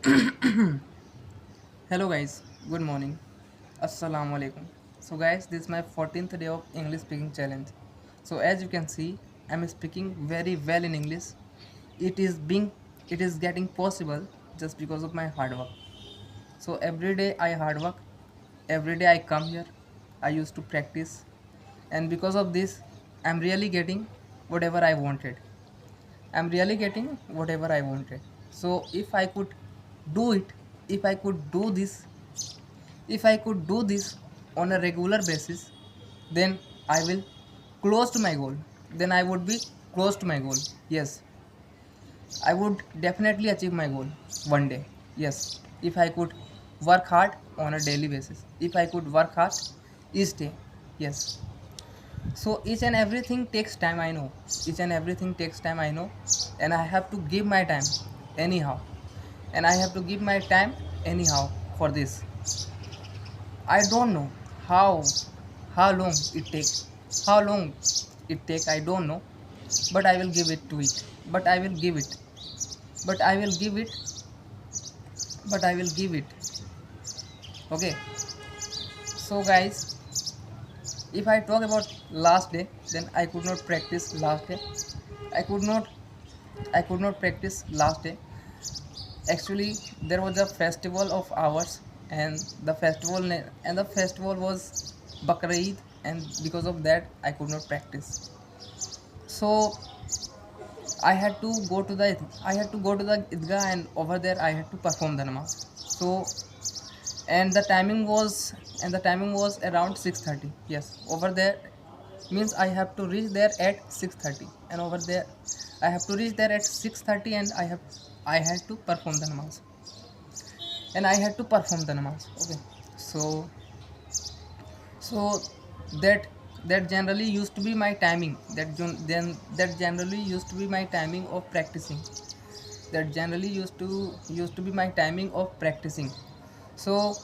Hello guys, good morning. Assalamu alaikum. So guys, this is my 14th day of English speaking challenge. So as you can see, I'm speaking very well in English. It is being it is getting possible just because of my hard work. So every day I hard work, every day I come here, I used to practice, and because of this I'm really getting whatever I wanted. I'm really getting whatever I wanted. So if I could do it, if I could do this, if I could do this on a regular basis, then I will close to my goal. Then I would be close to my goal. Yes, I would definitely achieve my goal one day. Yes, if I could work hard on a daily basis, if I could work hard each day. Yes. So each and everything takes time, I know. Each and everything takes time, I know. And I have to give my time anyhow. And I have to give my time anyhow for this. I don't know how how long it take. How long it take, I don't know. But I will give it to it. But I will give it. But I will give it. But I will give it. Okay. So guys, if I talk about last day, then I could not practice last day. I could not I could not practice last day. Actually, there was a festival of ours, and the festival was Bakr Eid, and because of that, I could not practice. So I had to go to the Idgah, and over there I had to perform the namaz. So and the timing was around 6:30. Yes, over there means I have to reach there at 6:30, and over there I have to reach there at 6:30, and I had to perform the namaz, and I had to perform the namaz. Okay, so so that that generally used to be my timing. That generally used to be my timing of practicing. That generally used to be my timing of practicing. So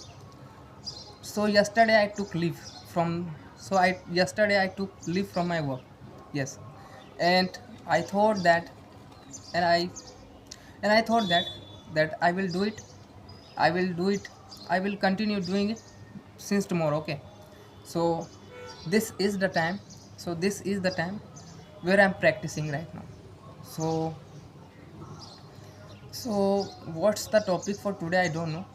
yesterday I took leave from. So I yesterday I took leave from my work. Yes, and I thought that, and I thought that I will do it. I will do it. I will continue doing it since tomorrow. Okay. So this is the time. So this is the time where I'm practicing right now. So what's the topic for today? I don't know.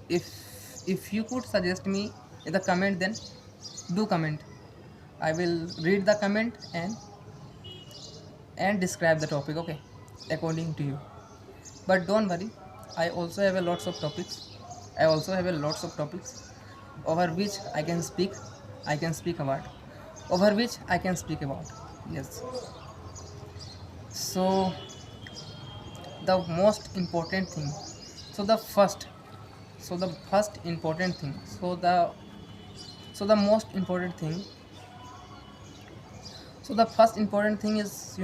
If you could suggest me in the comment, then do comment. I will read the comment and describe the topic. Okay, according to you. But don't worry. I also have a lots of topics. I also have a lots of topics over which I can speak. I can speak about. Over which I can speak about. Yes. So the most important thing. So the first. So the first important thing. So the most important thing. So the first important thing is,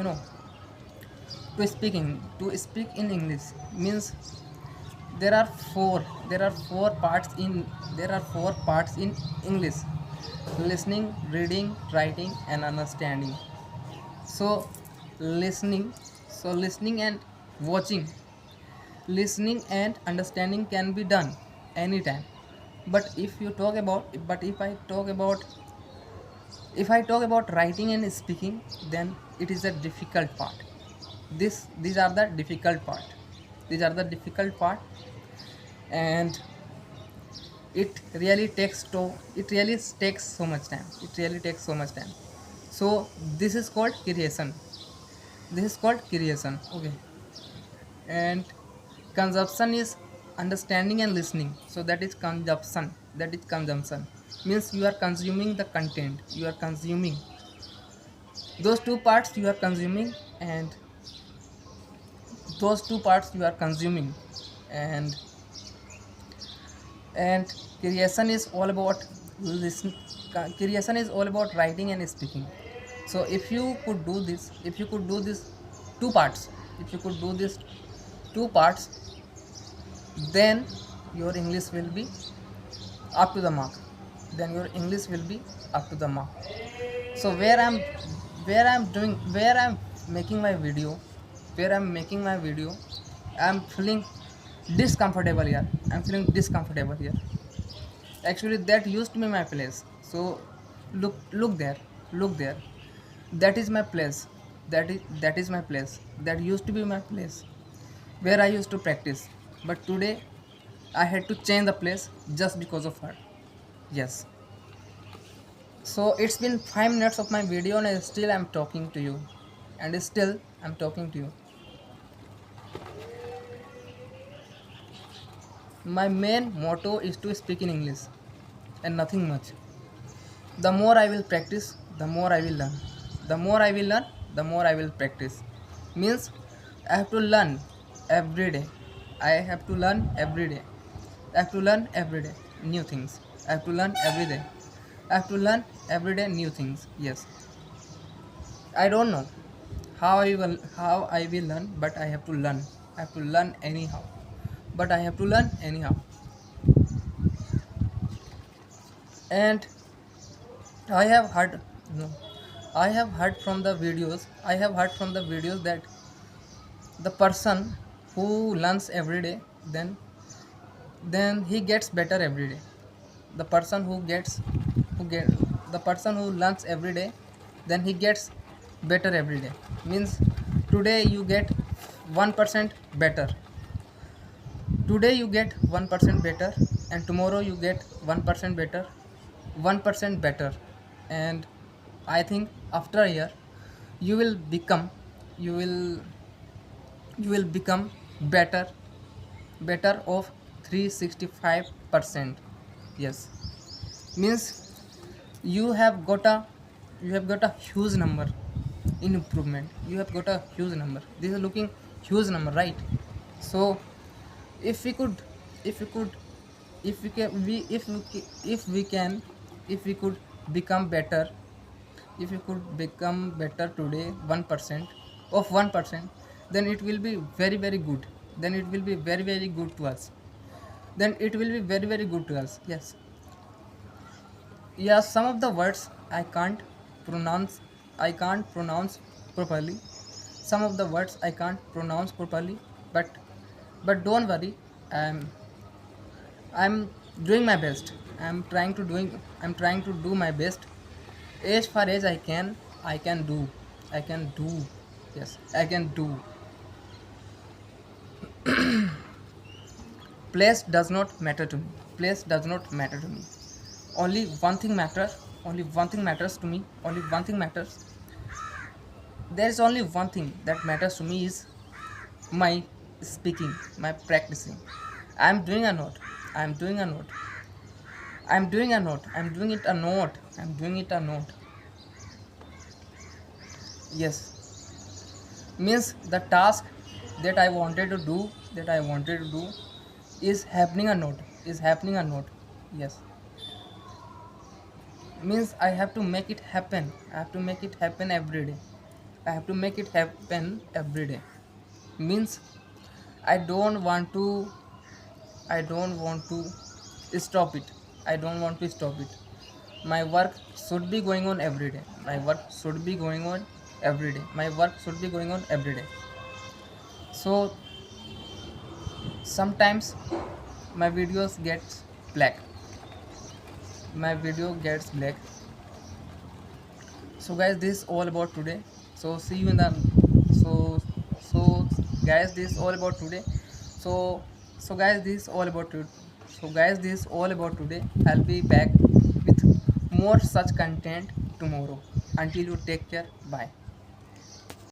to speak in English means there are four parts in English: listening, reading, writing, and understanding. So listening listening and watching, listening and understanding can be done anytime. But if I talk about writing and speaking, then it is a difficult part. These are the difficult part. These are the difficult part, and it really takes so much time. It really takes so much time. So this is called creation. This is called creation. Okay, and consumption is understanding and listening. So that is consumption. That is consumption. Means you are consuming the content. You are consuming those two parts. You are consuming, and those two parts you are consuming, and and creation is all about listen. Creation is all about writing and speaking. So if you could do this, two parts, if you could do this two parts, then your English will be up to the mark. Then your English will be up to the mark. So where I'm making my video, I'm feeling discomfortable here. I'm feeling discomfortable here. Actually, that used to be my place. So look there, look there. That is my place. That is my place. That used to be my place where I used to practice. But today I had to change the place just because of her. Yes. So it's been 5 minutes of my video and still I'm talking to you. And still I'm talking to you. My main motto is to speak in English and nothing much. The more I will practice, the more I will learn. The more I will learn, the more I will practice. Means I have to learn every day. I have to learn every day. I have to learn every day new things. I have to learn every day. I have to learn every day new things. Yes. I don't know how I will learn, but I have to learn. I have to learn anyhow. But I have to learn anyhow. And I have heard no, I have heard from the videos. I have heard from the videos that the person who learns every day, then he gets better every day. The person who get the person who learns every day, then he gets better every day. Means today you get 1% better. Today you get 1% better, and tomorrow you get 1% better, 1% better, and I think after a year you will become you will you will become better, better of 365%. Yes. Means you have got a huge number in improvement. You have got a huge number. This is looking huge number, right? So if we could if we could if we can we if we can if we could become better, if we could become better today 1% of 1%, then it will be very very good. Then it will be very very good to us. Then it will be very very good to us. Yes. Yeah, some of the words pronounce I can't pronounce properly. Some of the words I can't pronounce properly, but don't worry. I'm doing my best. I'm trying to do my best. As far as I can, I can do. I can do. Yes, I can do. Place does not matter to me. Place does not matter to me. Only one thing matters. Only one thing matters to me. Only one thing matters. There is only one thing that matters to me is my speaking, my practicing. I'm doing a note. I'm doing a note. I'm doing a note. I'm doing it a note. I'm doing it a note. Yes. Means the task that I wanted to do, is happening a note. Is happening a note. Yes. Means I have to make it happen. I have to make it happen every day. I have to make it happen every day. Means I don't want to I don't want to stop it. I don't want to stop it. My work should be going on every day. My work should be going on every day. My work should be going on every day. So sometimes my videos gets black. My video gets black. So guys, this is all about today. So see you in the so guys, this is all about today. So guys, this is all about it. So guys, this is all about today. I'll be back with more such content tomorrow. Until you take care. Bye.